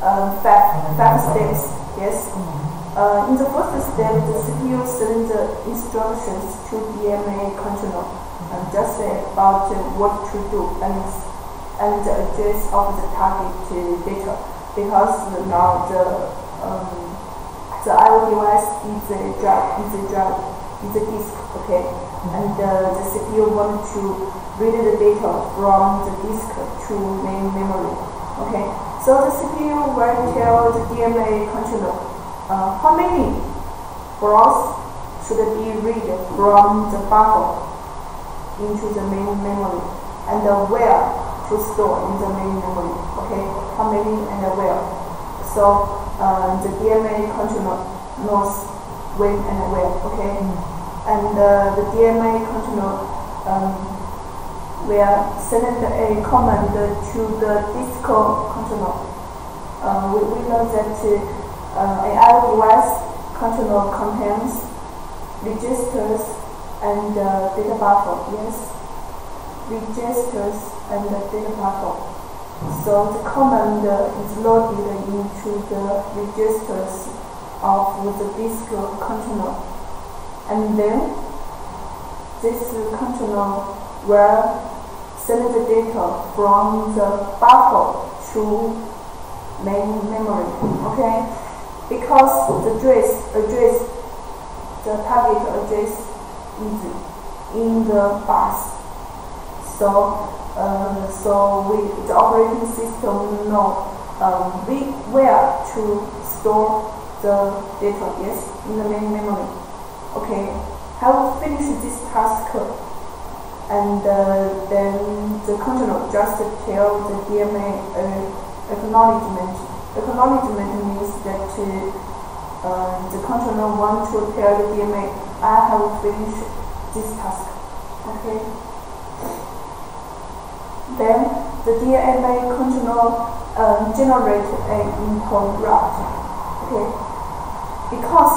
5 steps. Yes. In the first step, the CPU sends the instructions to DMA controller, just about what to do and the address of the target data, because now the IO device is a disk, okay, and the CPU wants to read the data from the disk to main memory, okay. So the CPU will tell the DMA controller how many blocks should be read from the buffer into the main memory, and where to store in the main memory, okay, how many and where. So the DMA controller knows when and where, okay, and the DMA controller will send a command to the disk controller. We know that an IO device controller contains registers and data buffer. Yes, registers and data buffer. So the command is loaded into the registers of the disk controller, and then this controller will send the data from the buffer to main memory. Okay, because the target address is in the bus. So the operating system know where to store the data. Yes, in the main memory. Okay, I will finish this task, and then the controller just tell the DMA acknowledgement. Acknowledgement means that the controller wants to tell the DMA, I have finished this task. Okay. Then the DMA controller generates an interrupt. Okay. Because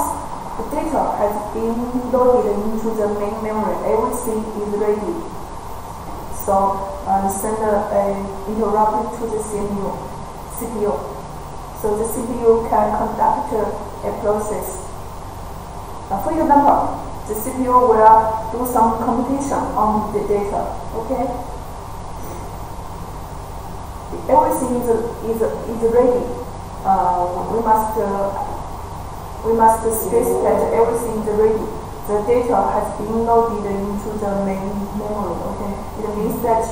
the data has been loaded into the main memory, everything is ready. So send an interrupt to the CPU. So the CPU can conduct a process. For example, the CPU will do some computation on the data. Okay. Everything is ready. We must stress that everything is ready. The data has been loaded into the main memory. Okay. It means that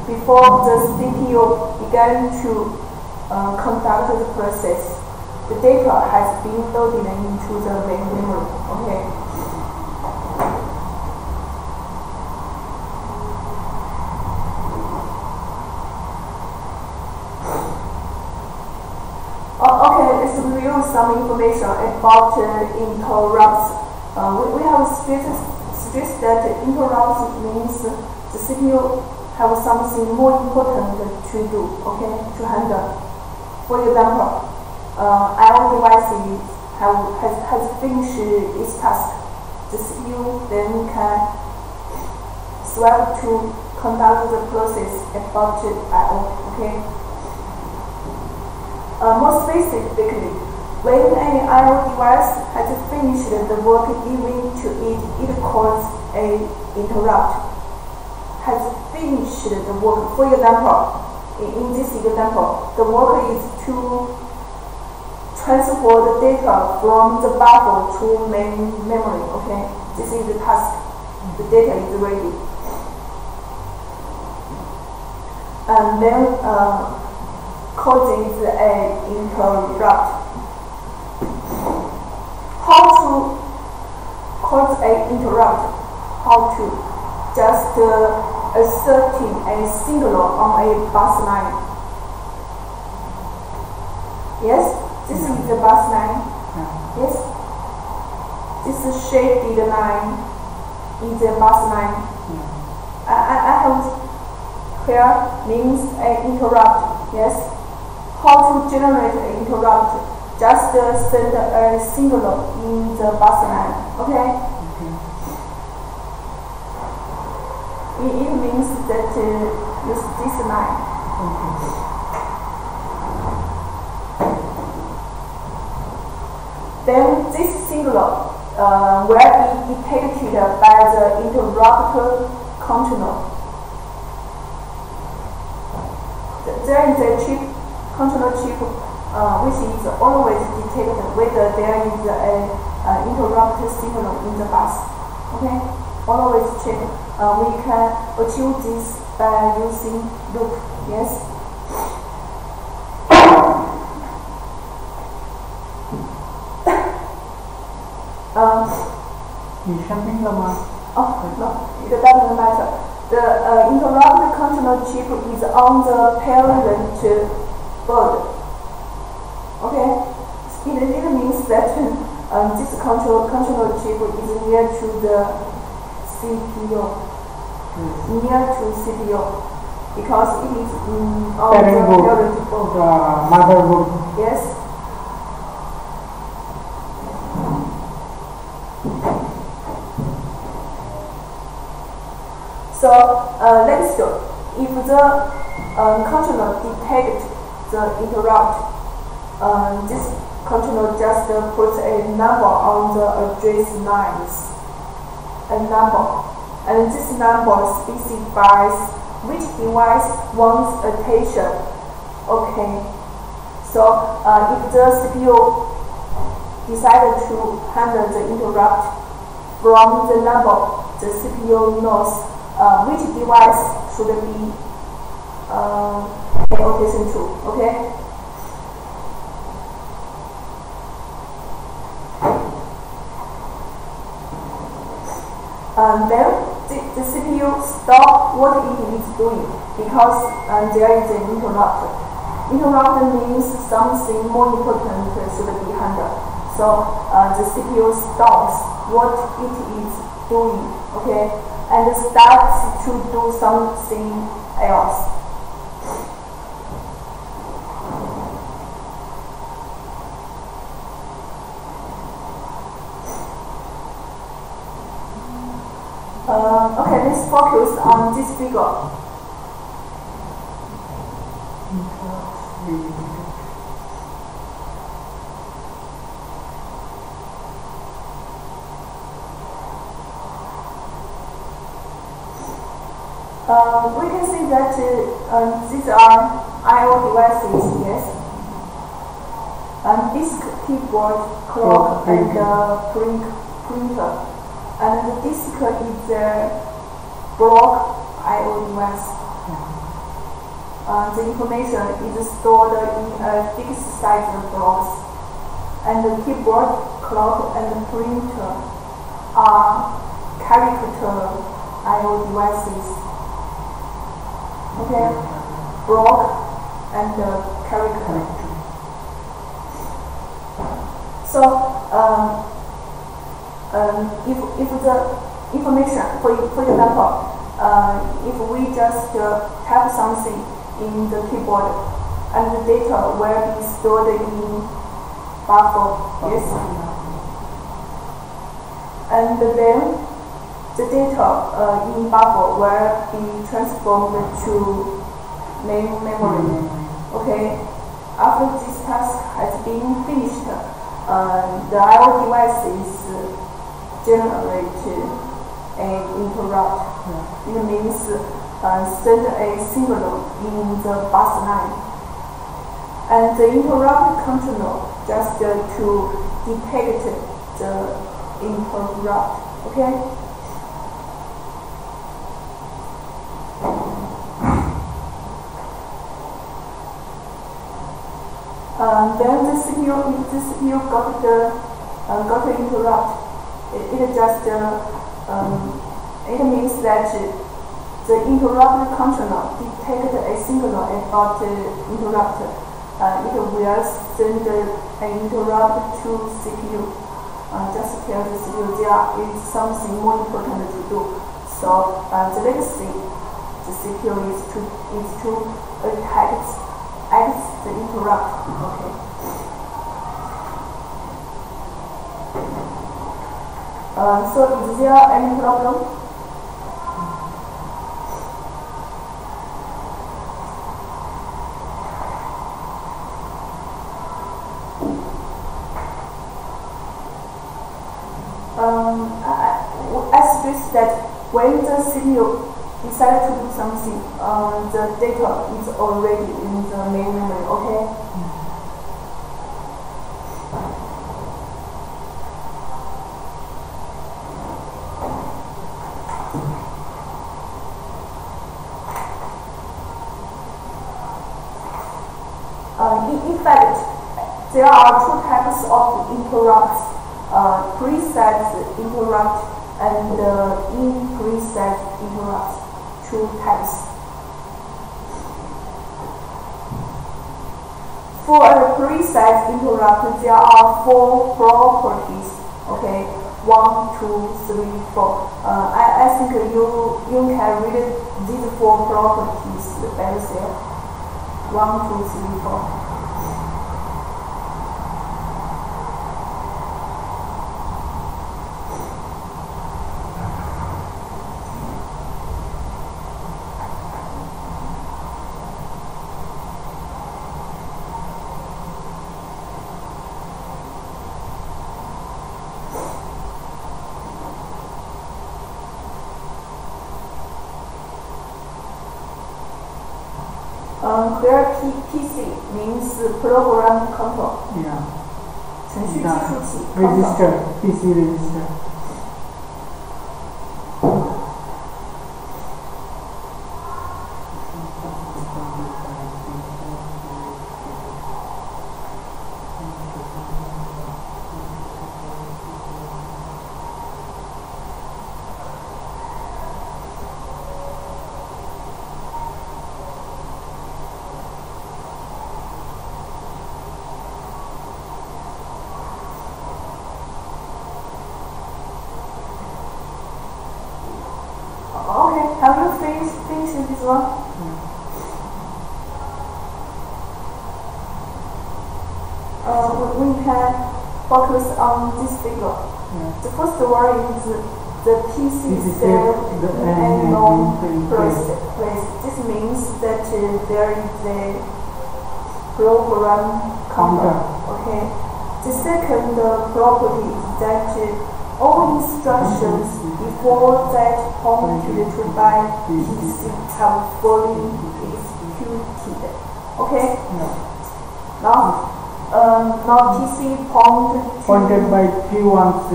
before the CPU began to conduct the process, the data has been loaded into the main memory. Okay. Okay, let's review some information about interrupts. We have stressed that interrupts means the CPU have something more important to do, okay, to handle. For example, our device has finished its task. The CPU then can swap to conduct the process about I/O, okay. More specifically, when an IO device has finished the work given to it, it calls an interrupt. Has finished the work. For example, in this example, the work is to transfer the data from the buffer to main memory. Okay, this is the task. The data is ready, and then causes an interrupt. How to cause an interrupt? How to just asserting a signal on a bus line. Yes, this is the bus line. Yes, this shaded line is the bus line. I have here means an interrupt. Yes. How to generate an interrupt? Just send a signal in the bus line. Okay. It means that use this line. then this signal will be detected by the interrupt controller. There is a chip, controller chip, which is always detected whether there is a interrupt signal in the bus. Okay, always check. We can achieve this by using loop. Yes. Oh no, it doesn't matter. The interrupt controller chip is on the parent board. Okay, it means that this controller chip is near to the CPU, near to CPU, because it is on the parent board. Motherboard. Yes. So let's show. If the controller detects the interrupt, this controller just puts a number on the address lines, a number, and this number specifies which device wants attention. Okay. So if the CPU decided to handle the interrupt from the number, the CPU knows which device should be pay attention to. Okay. Then the CPU stop what it is doing because there is an interrupt. Interrupt means something more important should be handled. So the CPU stops what it is doing. Okay. And starts to do something else. Okay, let's focus on this figure. We can see that these are I/O devices, yes. Disk, keyboard, clock, and printer. And the disk is a block I/O device. The information is stored in a fixed size blocks. And the keyboard, clock, and printer are character I/O devices. Okay, block and character. So if the information, for example, if we just type something in the keyboard, and the data will be stored in buffer, yes, and then the data in buffer will be transformed to main memory. Okay. After this task has been finished, the I/O devices generate an interrupt. It means send a signal in the bus line, and the interrupt controller just to detect the interrupt. Okay. Then the CPU got the interrupt. It just it means that the interrupt controller detected a signal about the interrupt. It will send an interrupt to CPU. Just tell the CPU there is something more important to do. So the next thing the CPU is to attack the interrupt. Okay. So is there any problem? stress that when the CPU decided to do something, the data is already in the main memory. Okay. In fact, there are two types of interrupts: preset interrupt and in-preset interrupts. Two types. For a preset interrupt, there are 4 properties. Okay, 1, 2, 3, 4. I think you can read these 4 properties by yourself. 1, 2, 3, 4. Here PC means program control. Yeah. 程序计数器 Register, PC register. Okay, have you finished this one? We can focus on this figure. The first one is the PC cell in a known place. This means that there is a program counter. Okay. The second property is that all instructions before that pointed to by PC have fully executed. Okay? Now PC pointed by P1C.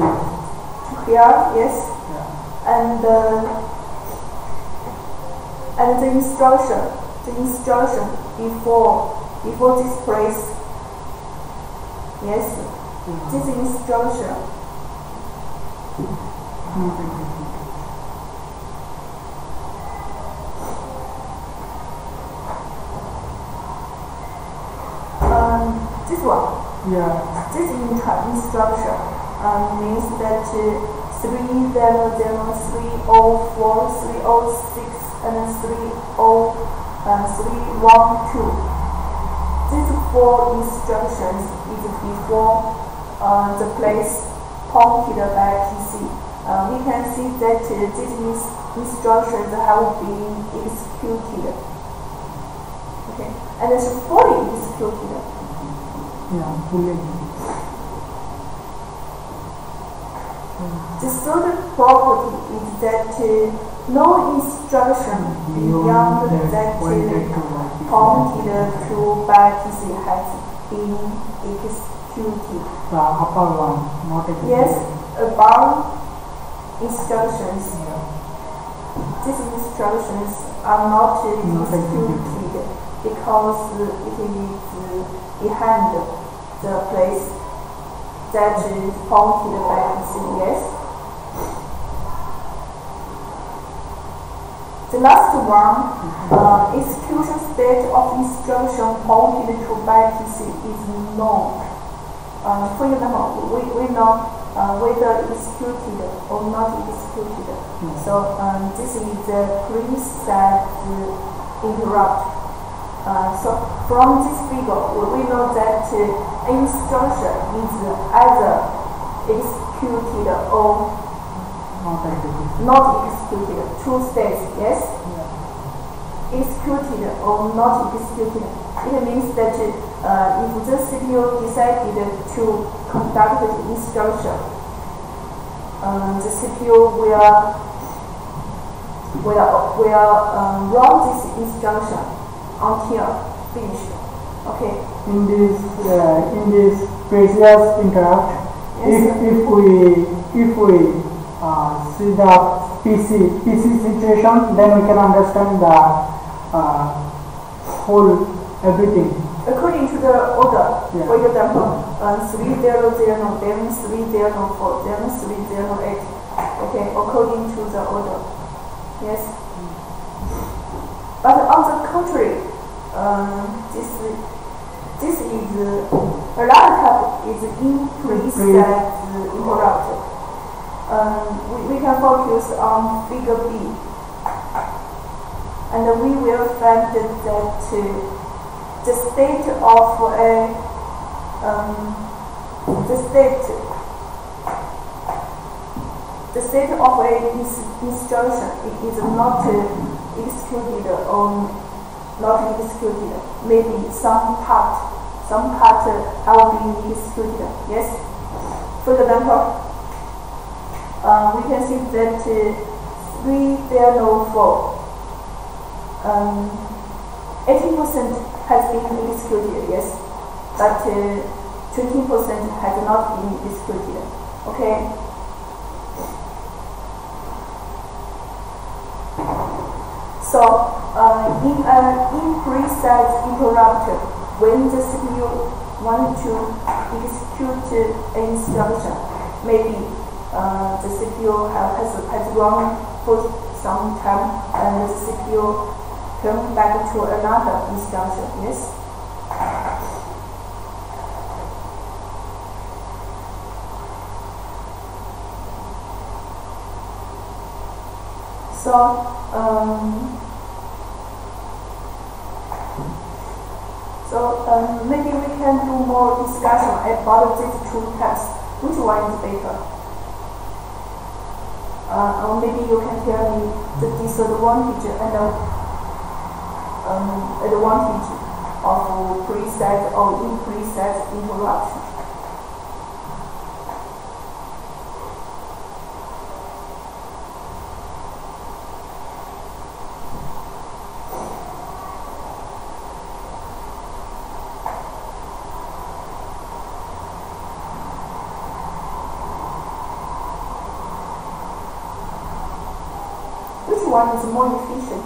Here, yes. And the instruction before this place. Yes. This instruction. This one. Yeah. This instruction means that 300, 304, 306, and 312. These 4 instructions is before the place pointed by PC. We can see that these instructions have been executed. Okay, and it's fully executed. Yeah, fully. The third property is that no instruction beyond that pointed to by PC has been executed. The upper one, not executed. Yes, above instructions. These instructions are not executed because it is behind the place that is pointed by PC. Yes. The last one, execution state of instruction pointed to by PC is known. For example, we know whether executed or not executed. So this is the preset interrupt. So from this figure, we know that instruction is either executed or not executed. 2 states, yes? Executed or not executed. It means that if the CPU decided to conduct the instruction, the CPU will run this instruction until finished. Okay. In this previous interrupt, Yes, if we see the PC situation, then we can understand the whole everything. according to the order. Yeah. For example, 3001, then 3004, then 308. Okay, according to the order. Yes. But on the contrary, this is another type is imprecise interrupt. We can focus on figure B, and we will find that the state of a instruction is not executed or not executed. Maybe some part have been executed. Yes. For example, we can see that 3004, 80% has been executed. Yes, but 20% has not been executed. Okay. So, in an imprecise interrupt, when the CPU wants to execute an instruction, maybe the CPU has run for some time, and the CPU turn back to another instruction. Yes. So, maybe we can do more discussion about these two tests. Which one is better? Or maybe you can tell me the disadvantage and advantage of precise or imprecise interruption. Which one is more efficient?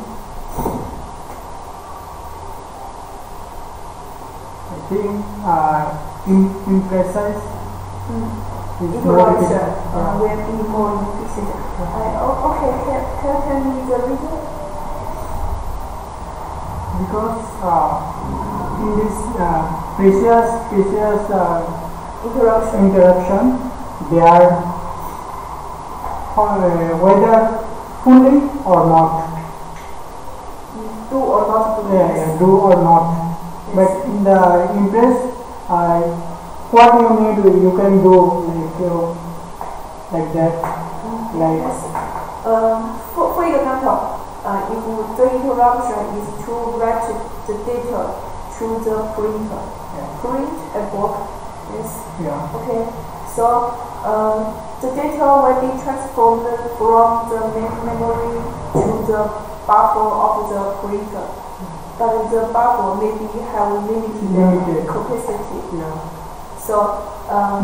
I think imprecise is more efficient. Will be more efficient. Okay, tell me the reason. Because in this previous interruption, they are whether fully or not. Do or not do. Yeah, do or not. Yes. But in the impress, what you need, you can do like that. Like yes. For example, if the interruption is to write the data to the printer, print a book. Yes. Yeah. Okay. So the data will be transformed from the main memory to the buffer of the printer. But the buffer maybe have limited capacity. Yeah. So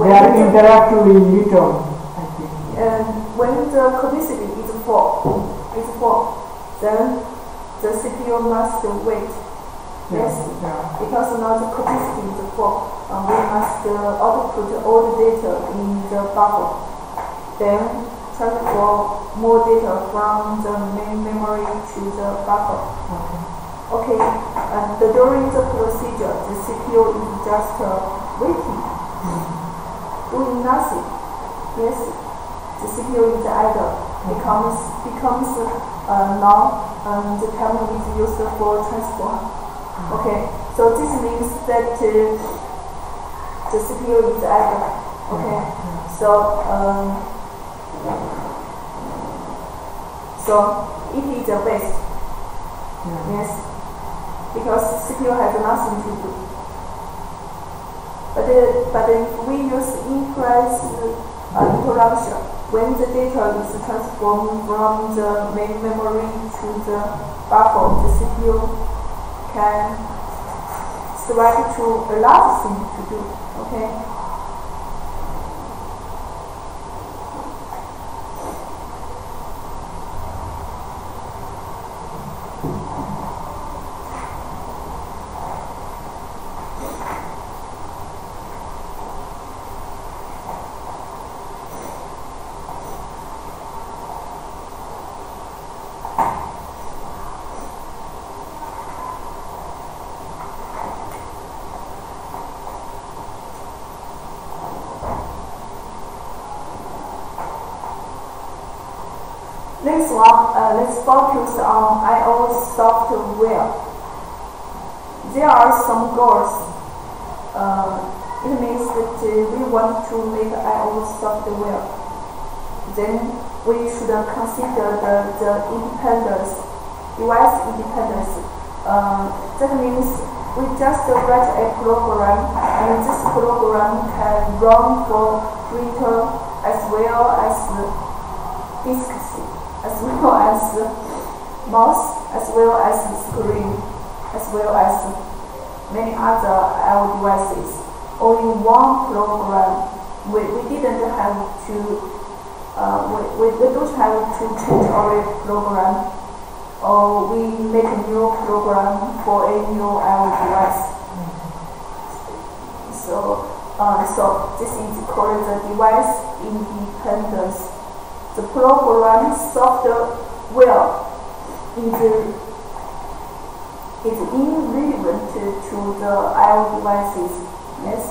they are interactively little, I think. When the capacity is full, then the CPU must wait. Yes, because now the capacity is full. We must output all the data in the buffer. Then transfer more data from the main memory to the buffer. Okay. And during the procedure, the CPU is just waiting, doing nothing. Yes, the CPU is idle. Becomes now the time is used for transfer. Okay, so this means that the CPU is idle. Okay, so it is the best. Yes, because CPU has nothing to do. But if we use imprecise interruption, when the data is transformed from the main memory to the buffer, the CPU can switch to a large thing to do. Okay. Next one, let's focus on I/O software. There are some goals. It means that we want to make I/O software. Then we should consider the independence, device independence. That means we just write a program, and this program can run for printer as well as disks, as well as mouse, as well as screen, as well as many other I/O devices. All in one program. We didn't have to. We don't have to change our program, or we make a new program for a new I/O device. So this is called the device independence. The program software is irrelevant to the I/O devices. Yes.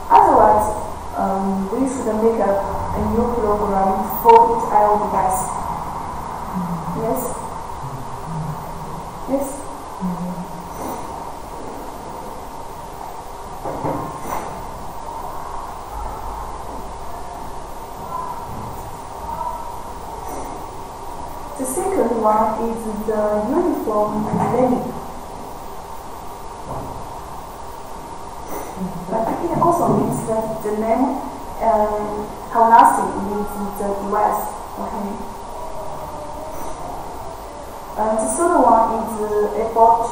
Otherwise, we should make a new program for each I/O device. Yes. Yes. The second one is the uniform naming. But it also means that the name have nothing with the device. Okay. The third one is about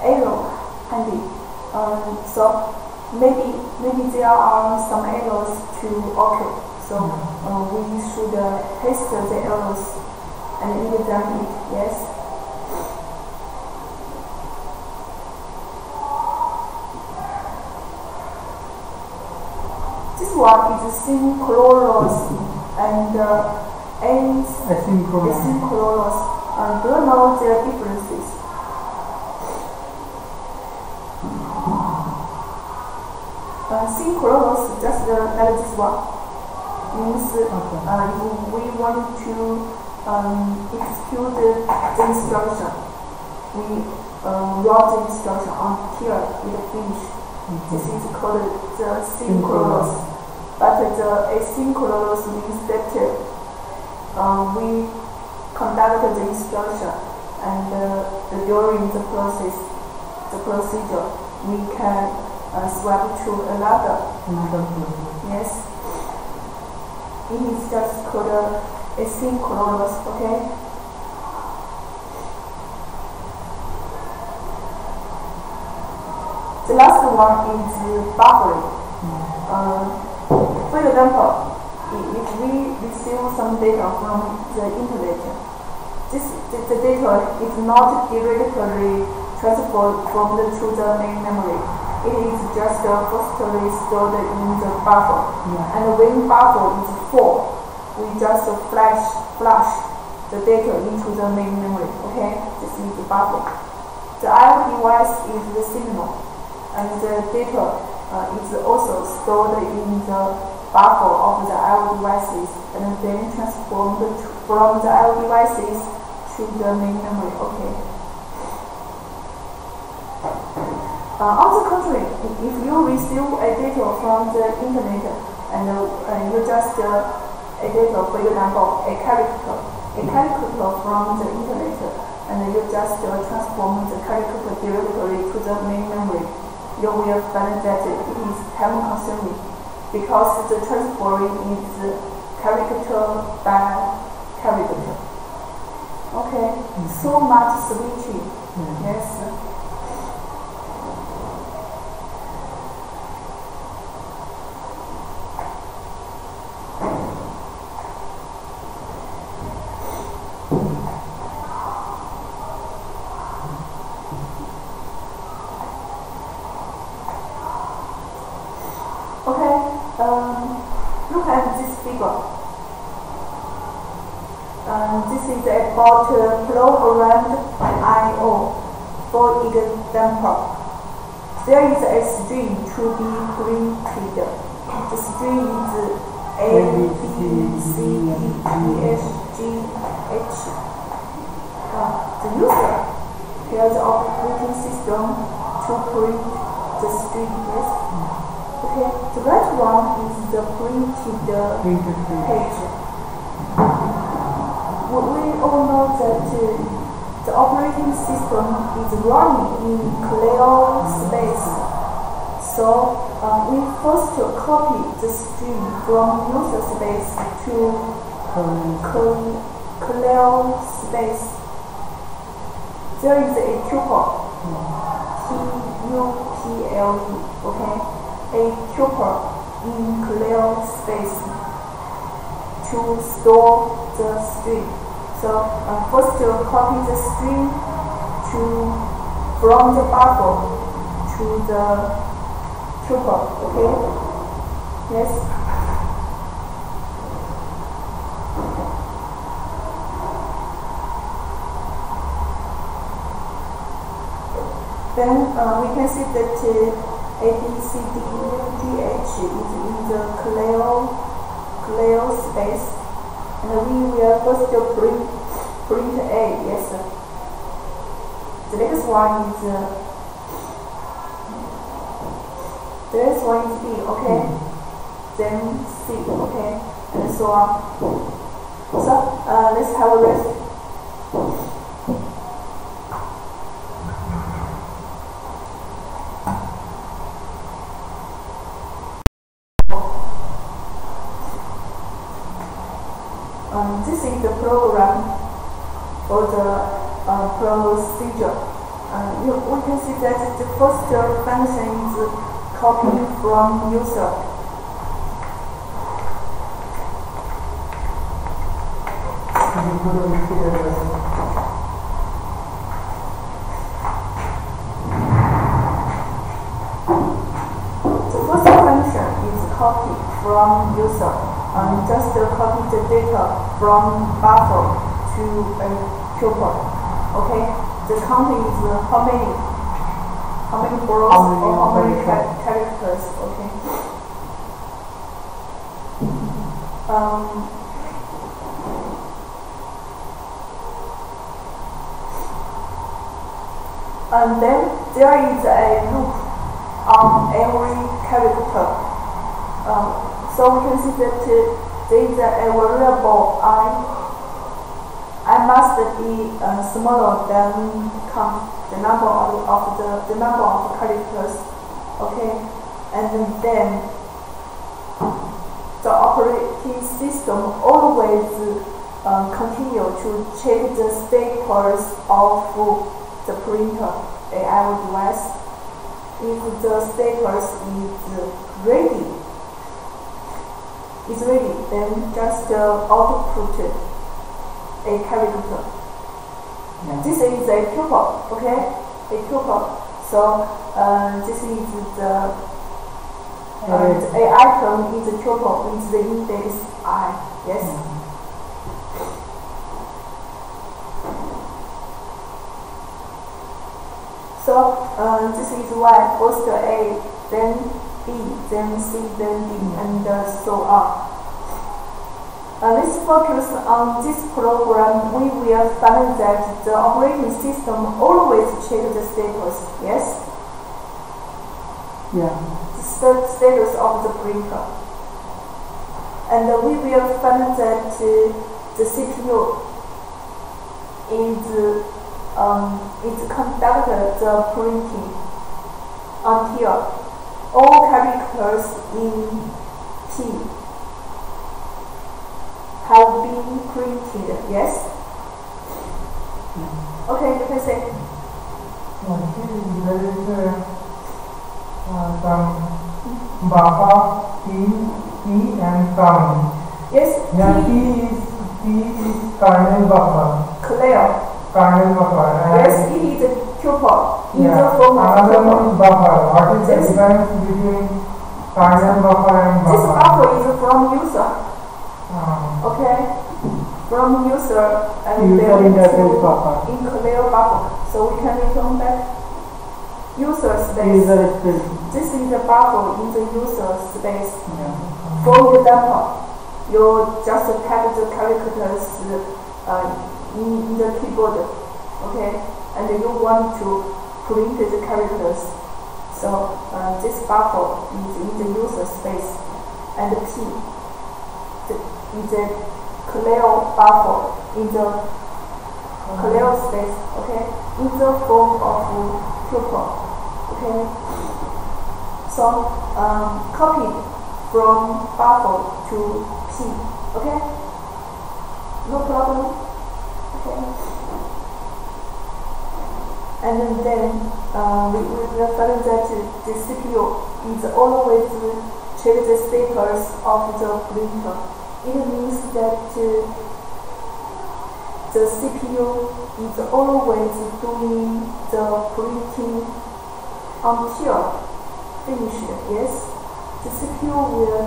error handling. So maybe there are some errors to occur. So we should test the errors and examine it. Yes. This one is synchronous and asynchronous. Do you know their differences? Synchronous, just like this one, means if we want to execute the instruction, we run the instruction until it finishes. This is called the synchronous. But the asynchronous means that we conduct the instruction, and during the procedure, we can swap to another. Yes. It is just called asynchronous. Okay. The last one is buffering. For example, if we receive some data from the internet, the data is not directly transferred to the main memory. It is just firstly stored in the buffer. Yeah. And when buffer is full, we just flash the data into the main memory. Okay, this is the buffer. The I/O device is the signal, and the data is also stored in the buffer of the I/O devices, and then transformed from the I/O devices to the main memory. Okay. On the contrary, if you receive a data from the internet and you just a data, for example, a character from the internet, and you just transform the character directory to the main memory. You will find that it is time consuming because the transferring is character by character. Okay, so much switching. Yes. Look at this figure. This is about programmed I/O. For example, there is a string to be printed. The string is A, B, C, D, E, F, G, H. The user tells the operating system to print the string. Yes. Okay, the right one is the printed page. We all know that the operating system is running in clear space. So we first copy the string from user space to clear space. There is a tuple, T-U-P-L-E, okay? A tuple in clear space to store the string. So first copy the string from the buffer to the tuple. Okay? Yes. Then we can see that A, B, C, D, E, F, G, H is in the clear space, and we will first print A. Yes. The next one is B. Okay. Then C. Okay, and so on. So let's have a rest. This is the program for the procedure. We can see that the first function is copying from user. The first function is copy from user. Just copy the data from buffer to a tuple. Okay, the count is how many rows or how many characters. Okay. And then there is a loop on every character. So we can see that there is a variable I must be smaller than the number of characters. Okay, and then the operating system always continue to check the status of the printer AI device. If the status is ready, then just output a character. Yeah. This is a tuple, okay? A tuple. So this is the item is a tuple with the index I. Yes. So this is Y. First A, then B, then C, then D, and so on. Let's focus on this program. We will find that the operating system always checks the status. Yes? Yeah. The status of the printer. And we will find that the CPU is it conducts the printing until all characters in P have been printed. Yes? Okay, you can say. There is some buffer P and count. Yes. Yeah, P is kernel buffer. Clear. Kernel buffer. Yes, it is a tuple. Yeah. Another one is buffer. What is the difference between kernel buffer and buffer? This buffer is from user. Okay. From user and user interface buffer. In clear buffer. So we can return back user space. User space. This is the buffer in the user space. Yeah. For example, you just type the characters in the keyboard, okay, and you want to print the characters. So this buffer is in the user space, and P is a clear buffer in the clear space, okay, in the form of tuple, okay. So copy from buffer to P, okay, no problem, okay. And then we will find that the CPU is always check the status of the printer. It means that the CPU is always doing the printing until finished. Yes, the CPU will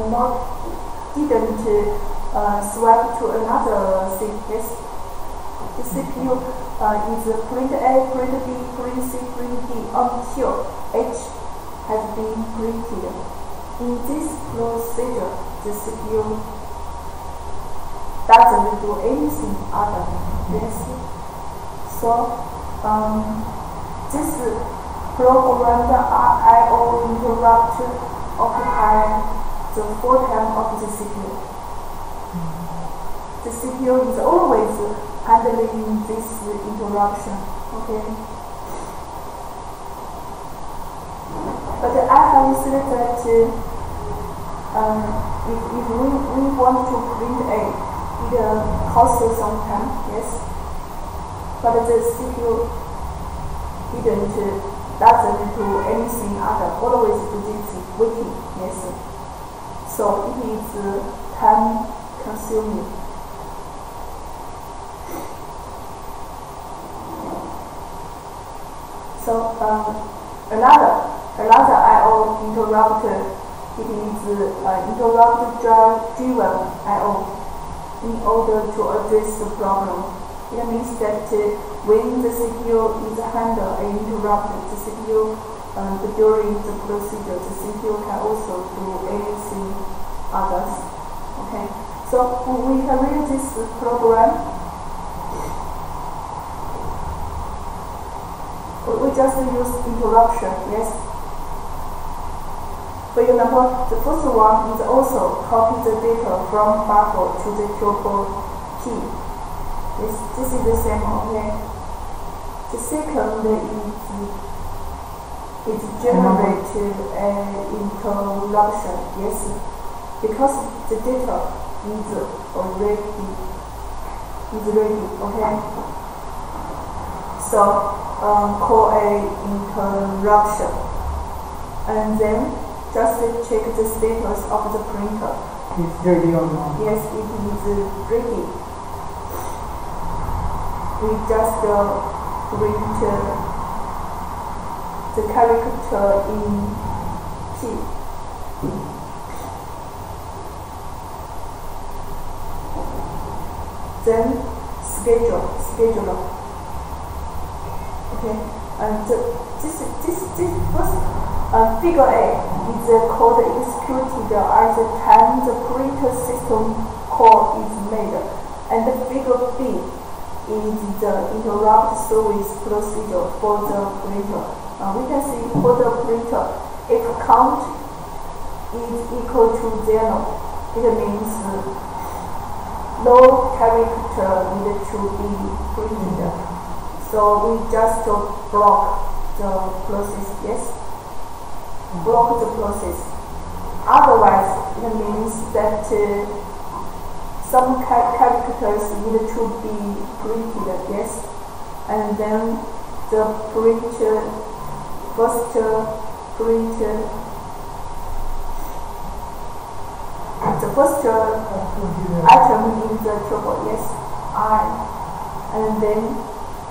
didn't swipe to another thing. Yes, the CPU is print A, print B, print C, print D until H has been printed. In this procedure, the CPU doesn't do anything other. Yes. So this programmed I/O interrupt occupy the full time of the CPU. The CPU is always handling this interruption. Okay. But I have said that if we want to print A, it costs some time, yes. But the CPU doesn't do anything other, always do this waiting, yes. So it is time consuming. So another I/O interrupter, it is interrupt driven I/O in order to address the problem. It means that when the CPU is handled and interrupted, the CPU during the procedure, the CPU can also do anything others. Okay, so we can read this program. We just use interruption, yes. For example, the first one is also copy the data from buffer to the tuple P. This is the same, okay. The second is generate an interruption, yes, because the data is ready, okay. So call a interruption, and then just check the status of the printer. It's ready or not? Yes, it is ready. We just print the character in P. Then scheduler. Okay, and this first figure A is the code executed at the time the printer system call is made, and the figure B is the interrupt service procedure for the printer. We can see for the printer, if count is equal to 0, it means no character need to be printed. So we just block the process, yes? Block the process. Otherwise, it means that some characters need to be printed, yes? And then the first item in the tuple, yes, I, and then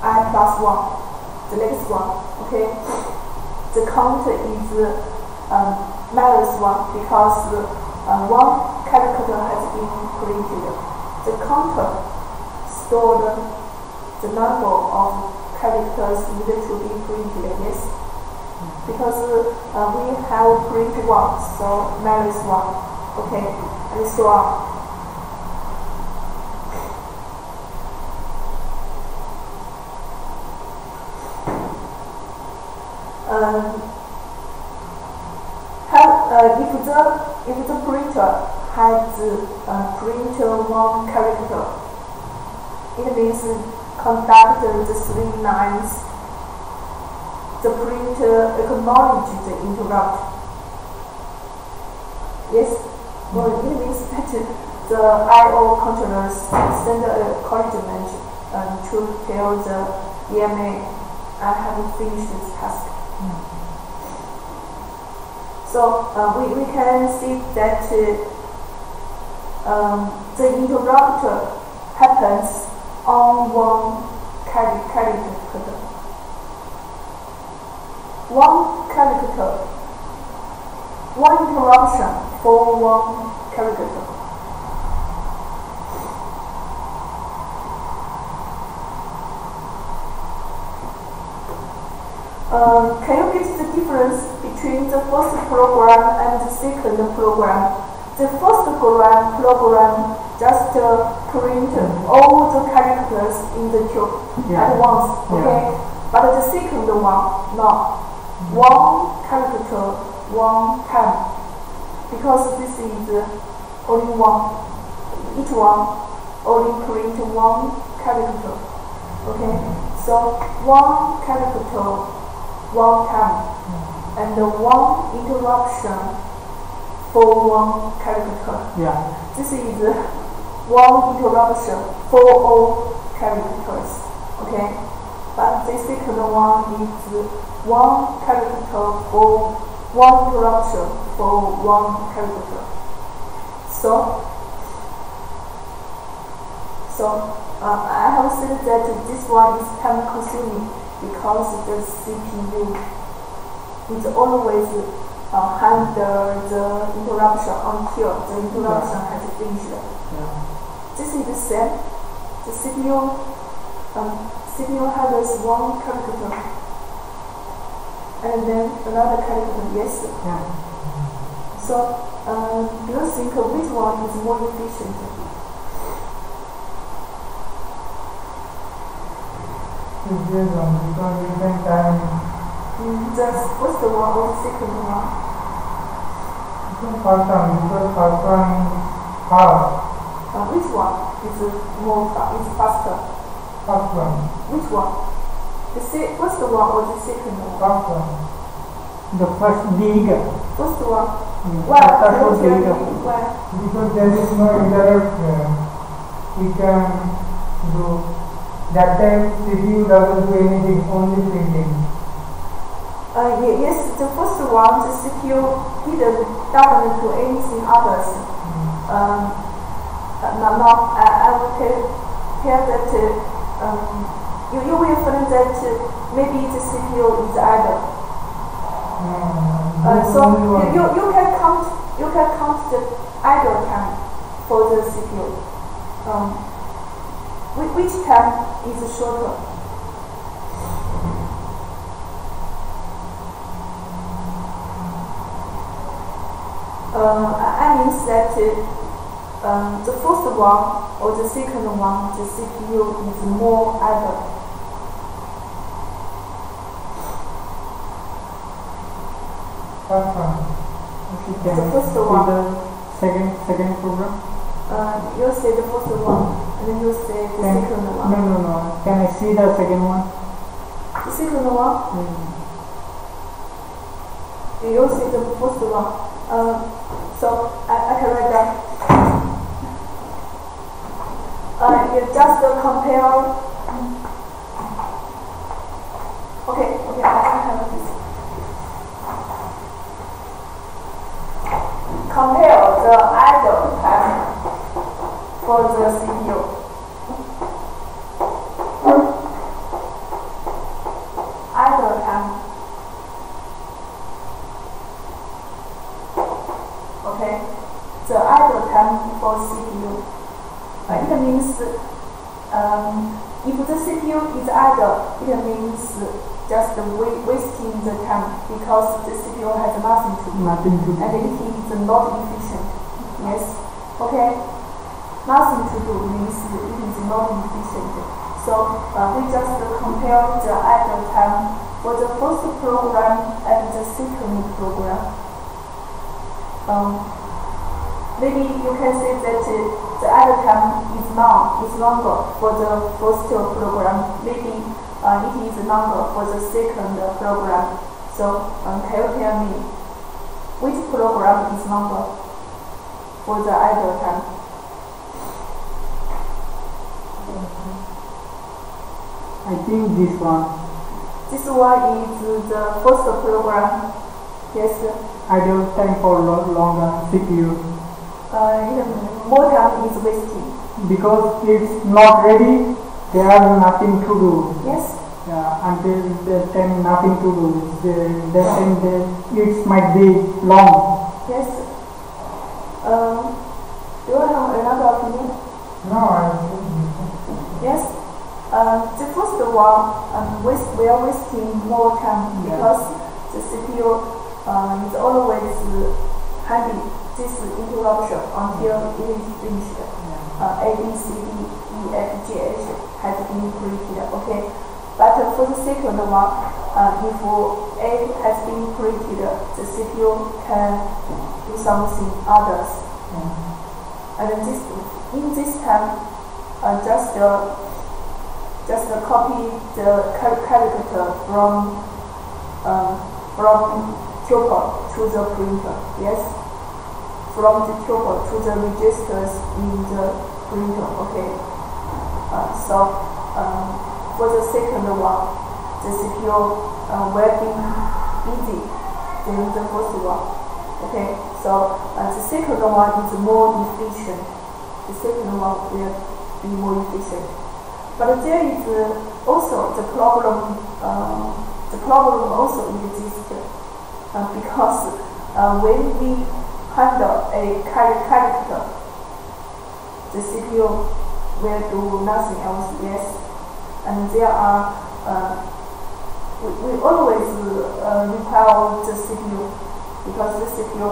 I plus 1, the next one, okay? The count is minus 1 because one character has been printed. The counter stored the number of characters needed to be printed, yes? Because we have print 1, so minus 1. Okay, and so on. If the printer has print 1 character, it means conduct the 3 lines. The printer acknowledges the interrupt. Yes. Well, it means that the I/O controllers send a acknowledgement to tell the EMA I have finished this task. So we can see that the interrupt happens on one character. One character. One interruption for one character. Can you get the difference between the first program and the second program? The first program just print all the characters in the tube at once, okay? But the second one, no. One character, one time. Because this is only one, each one only print one character. Okay, so one character, one time, and one interruption for one character. Yeah. This is one interruption for all characters. Okay, but the second one is one character for one interruption for one character. So I have said that this one is time consuming because the CPU is always handle the interruption until the interruption has finished. This is the same. The CPU handles one character and then another character, yes? So, do you think which one is more efficient? Because you can time the first one or the second one? First one, because first one is fast. Which one is faster? First one. Which one? The first one or the second one? First one. The first bigger. First one. Why? Why? Because there is no interrupt. We can do that time. CPU doesn't do anything, only printing. Yes, the first one, the CPU doesn't do anything others. I will tell that. You will find that maybe the CPU is idle. So you can count the idle time for the CPU. Which time is shorter? I mean that the first one or the second one, the CPU is more idle. First one. The first one. The second program. You say the first one, and then you say the second one. No. Can I see the second one? second one. You see the first one. So I can write down. You just compare. Okay, I have this. Compare the idle time for the CPU. Idle time. Okay, the idle time for CPU. It means if the CPU is idle, it means just wasting the time because the CPU has nothing to do. And it is not efficient. Yes. Okay. Nothing to do means it is not efficient. So we just compare the idle time for the first program and the second program. Maybe you can say that the idle time is longer for the first program. Maybe it is longer for the second program. So can you tell me which program is longer for the idle time? I think this one. This one is the first program. Yes. Idle time for longer CPU. More time is wasted. Because it's not ready, they have nothing to do. Yes. Until the time nothing to do. That time it might be long. Yes. Do you have another opinion? No, Yes. The first one, we are wasting more time because the CPU is always handling this interruption until it is finished. A, B, C, D, E, F, G, H has been created. Okay. But for the second one, if A has been created, the CPU can do something others. And in this time, just copy the character from tuple to the printer. Yes, from the tuple to the registers in the printer. Okay. So for the second one, the CPU will be easy than the first one. Okay. So the second one is more efficient. The second one will be more efficient. But there is also the problem. The problem also exists because when we handle a character, the CPU will do nothing else. Yes, and there are we always require the CPU because the CPU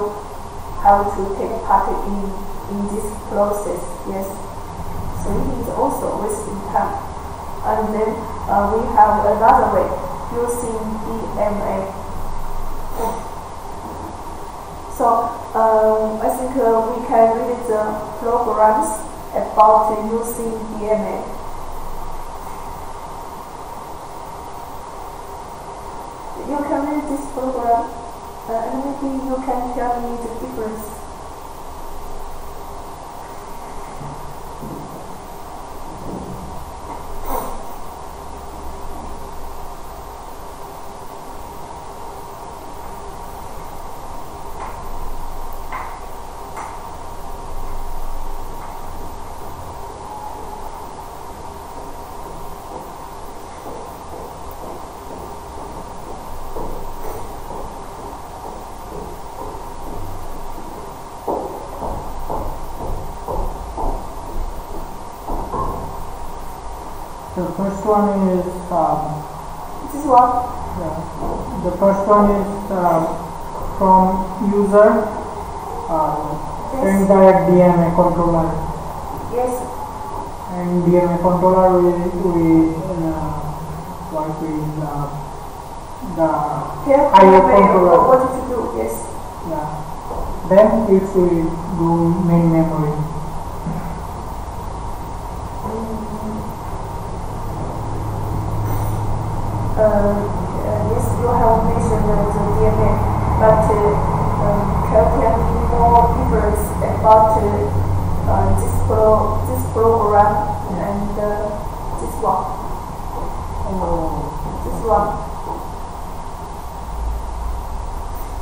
have to take part in this process. Yes. So it is also wasting time. And then we have another way using DMA. So I think we can read the programs about using DMA. You can read this program and maybe you can tell me the difference. The first one is this one. The first one is from user sent by DMA controller. Yes. And DMA controller will work with the IO controller. What to do? Yes. Then it will do main memory. the DMA, but can be more difference about this program and this one. This one.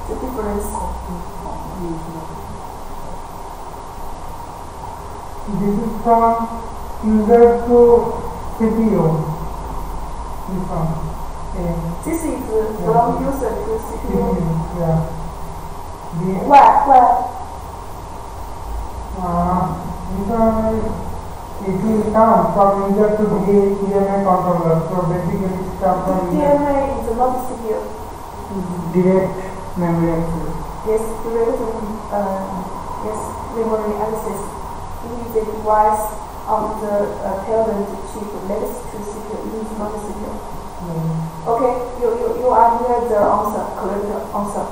The difference. This is from user to CPU. This one. This is from user to CPU. Yeah. Why? This one it will come from user to DMA controller. So basically it comes from DMA is not CPU. Direct memory access. Yes, direct memory access. It is a device of the parent chip next to CPU. It is not CPU. Okay, you are near the answer, correct answer.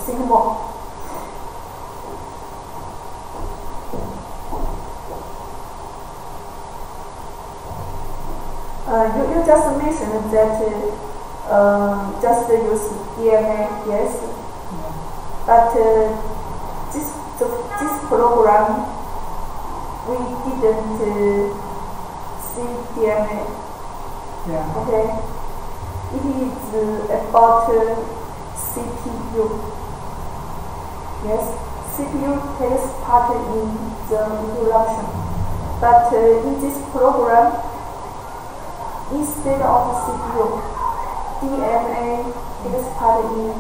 Think more. You just mentioned that just use DMA, yes. But this program we didn't see DMA. Yeah. Okay. It is about CPU. Yes, CPU takes part in the introduction, but in this program, instead of CPU, DMA takes part in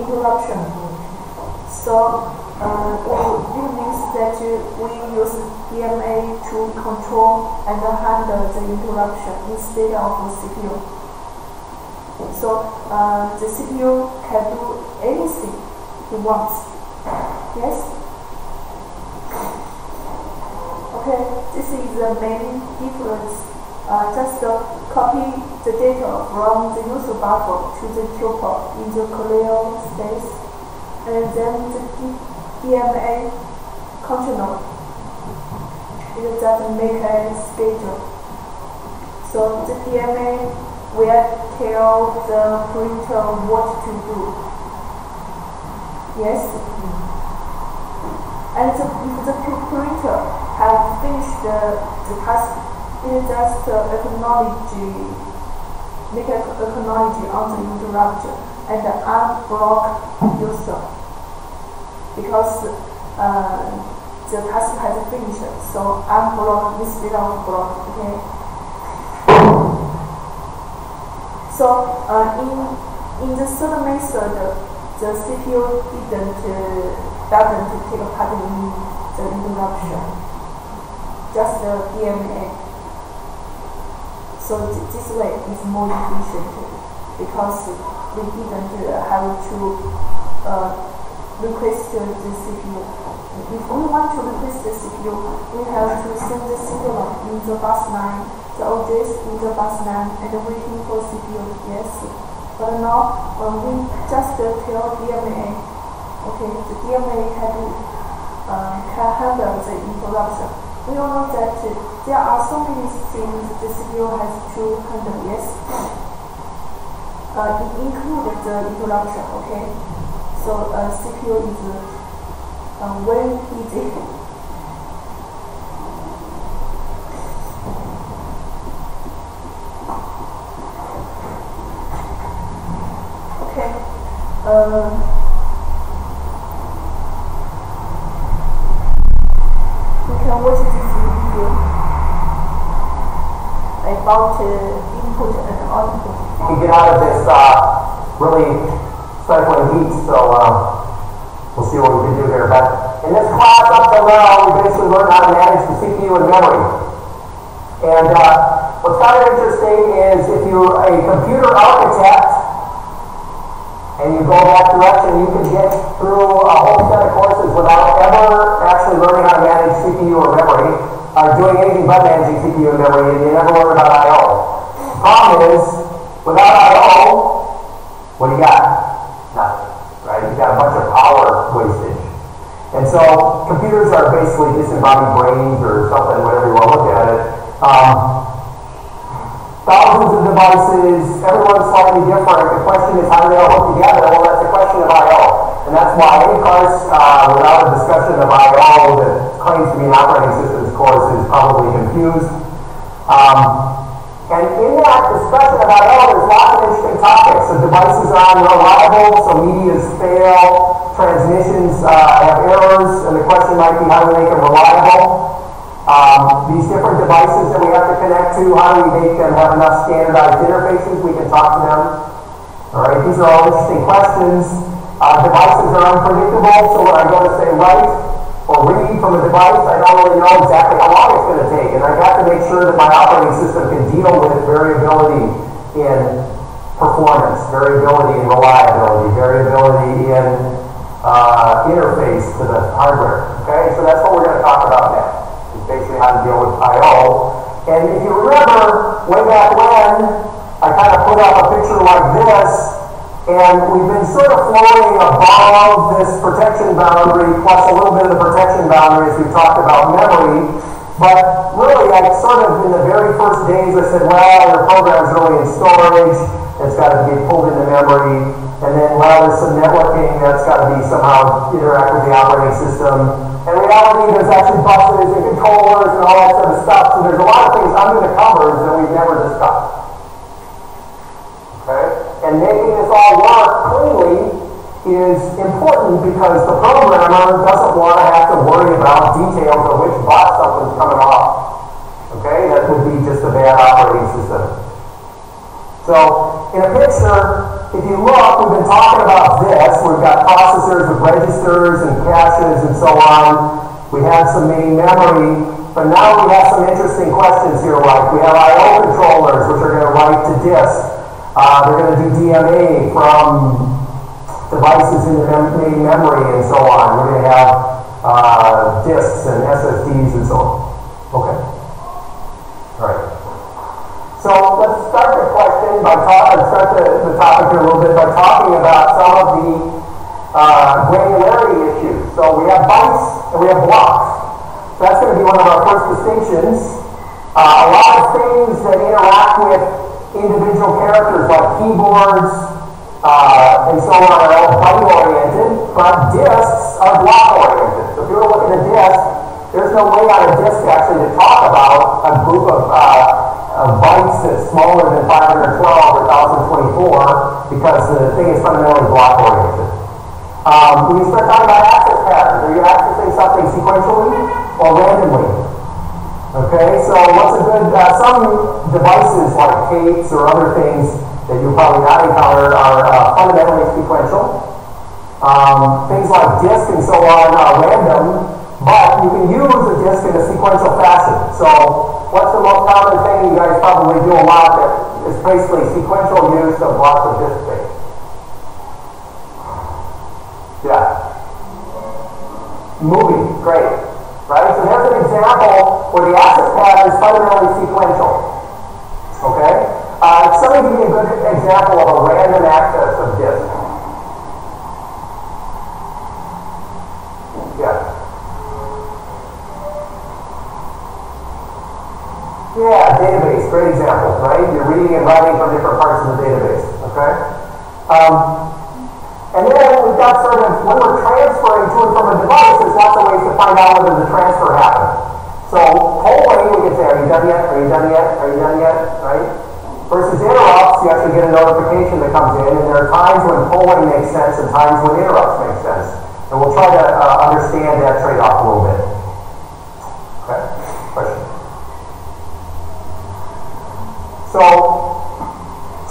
introduction. So it means that we use DMA to control and handle the interruption instead of CPU. So the CPU can do anything it wants. Yes? Okay, this is the main difference. Just copy the data from the user buffer to the tuple in the clear space, and then the DMA controller. It doesn't make a schedule. So the DMA will tell the printer what to do. Yes? And if the printer has finished the task, it just make an acknowledge on the interrupter and unblock user. Because the task has finished, so unblock instead of block. Okay. So in the third method, the CPU doesn't take part in the interruption, just the DMA. So this way is more efficient because we didn't have to request the CPU. If we want to request the CPU, we have to send the signal in the bus line, the address in the bus line, and waiting for CPU. Yes. But now we just tell DMA, okay, the DMA can handle the interruption. We all know that there are so many things the CPU has to handle. Yes. It includes the interruption. Okay. So CPU is very easy. Okay. You can watch this video about input and output. You can get out of this really stifling heat, so we'll see what we can do here. But in this class up till now, we basically learned how to manage the CPU and memory. And what's kind of interesting is if you're a computer architect and you go that direction, you can get through a whole set of courses without ever actually learning how to manage CPU or memory, or doing anything but managing CPU and memory, and you never learn about I/O. Problem is, without I/O, what do you got? Nothing, right? You've got a bunch of power wastage. And so computers are basically disembodied brains or something, whatever you want to look at it. thousands of devices, everyone's slightly different. The question is, how do they all work together? Well, that's a question of I/O. And that's why any course without a discussion of I/O that claims to be an operating systems course is probably confused. And in that discussion of I/O, there's lots of interesting topics. So devices are unreliable, so medias fail, transmissions have errors, and the question might be how do we make them reliable? These different devices that we have to connect to, how do we make them have enough standardized interfaces we can talk to them? All right, these are all interesting questions. Devices are unpredictable, so when I go to say write or read from a device, I don't really know exactly how long it's going to take, and I have to make sure that my operating system can deal with variability in performance, variability in reliability, variability in interface to the hardware. Okay, so that's what we're going to talk about next. Basically how to deal with I/O. And if you remember, way back when, I kind of put up a picture like this, and we've been sort of floating above this protection boundary, plus a little bit of the protection boundary as we've talked about memory. But really, I sort of, in the very first days, I said, well, your program's really in storage, it's got to be pulled into memory, and then, well, there's some networking, that's got to be somehow interact with the operating system. In reality, there's actually buses and controllers and all that sort of stuff, so there's a lot of things under the covers that we've never discussed. Okay? And making this all work cleanly is important because the programmer doesn't want to have to worry about details of which bus something's coming off. Okay? That would be just a bad operating system. So, in a picture, if you look, we've been talking about this. We've got processors with registers and caches and so on. We have some main memory, but now we have some interesting questions here, like we have I/O controllers, which are going to write to disk. They're going to do DMA from devices in the main memory and so on. We're going to have disks and SSDs and so on. Okay. All right. So let's start the question by start the topic here a little bit by talking about some of the granularity issues. So we have bytes and we have blocks. So that's going to be one of our first distinctions. A lot of things that interact with individual characters like keyboards and so on are all byte-oriented, but disks are block-oriented. So if you were to look at a disk, there's no way on a disk actually to talk about a group of bytes that's smaller than 512 or 1024 because the thing is fundamentally block-oriented. When you start talking about access patterns, are you accessing something sequentially or randomly? Okay, so what's a good, some devices like tapes or other things that you'll probably not encounter are fundamentally sequential. Things like disk and so on are random, but you can use a disk in a sequential fashion. So what's the most common thing you guys probably do a lot that is basically sequential use of lots of disk space? Yeah. Movie, great. Right? So there's an example where the access pattern is fundamentally sequential. Okay? Somebody give me a good example of a random access of disk. Yeah. Yeah, database, great example, right? You're reading and writing from different parts of the database, okay? And then we've got sort of, when we're transferring to and from a device, there's lots of ways to find out whether the transfer happened. So, polling, we can say, are you done yet? Are you done yet? Are you done yet? Right? Versus interrupts, you actually get a notification that comes in, and there are times when polling makes sense and times when interrupts make sense. And we'll try to understand that trade-off a little bit. Okay, question? So,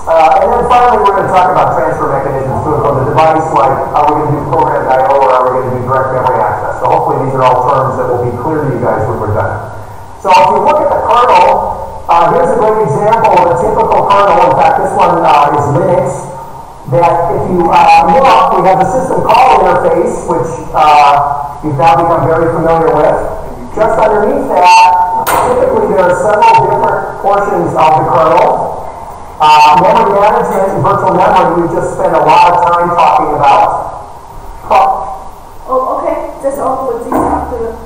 and then finally we're going to talk about transfer mechanisms to and from the device, like are we going to do programmed I/O or are we going to do direct memory access? So hopefully these are all terms that will be clear to you guys when we're done. So if you look at the kernel, here's a great example of a typical kernel. In fact, this one is Linux. That if you look, we have the system call interface, which you've now become very familiar with. Just underneath that, typically there are several different portions of the kernel. Memory management and virtual memory, we just spent a lot of time talking about. Oh, okay. That's all for this after.